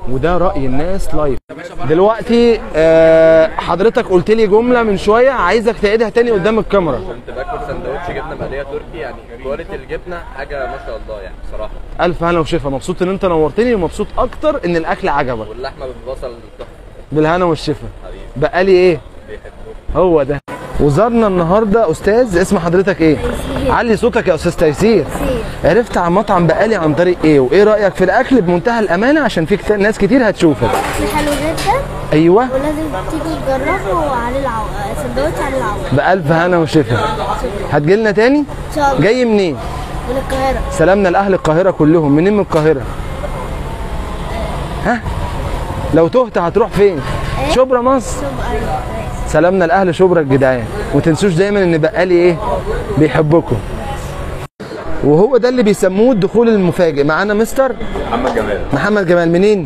وده رأي الناس لايف. دلوقتي حضرتك قلت لي جملة من شوية عايزك تعيدها تاني قدام الكاميرا. كنت باكل سندوتش جبنة مقلية تركي، يعني كواليتي الجبنة حاجة ما شاء الله يعني بصراحة. ألف هنا وشفا، مبسوط إن أنت نورتني ومبسوط أكتر إن الأكل عجبك. واللحمة بالبصل تحفة. بالهنا والشفا. بقالي إيه؟ بيحبوك. هو ده. وزارنا النهارده استاذ، اسم حضرتك ايه؟ علي صوتك يا استاذ تيسير. عرفت عن مطعم بقالي عن طريق ايه؟ وايه رايك في الاكل بمنتهى الامانه عشان في ناس كتير هتشوفك؟ حلو جدا. ايوه، ولازم تيجي تجربه وعليه سندوتش عليه العوض. بألف هنا وشفا. هتجيلنا تاني؟ ان شاء الله. جاي منين؟ من القاهره. سلامنا لاهل القاهره كلهم. منين من القاهره؟ ها؟ لو تهت هتروح فين؟ شبرا مصر. ايوه. سلامنا لاهل شبرا الجدعان، وما تنسوش دايما ان بقالي ايه؟ بيحبكم. وهو ده اللي بيسموه الدخول المفاجئ. معانا مستر محمد جمال. محمد جمال منين؟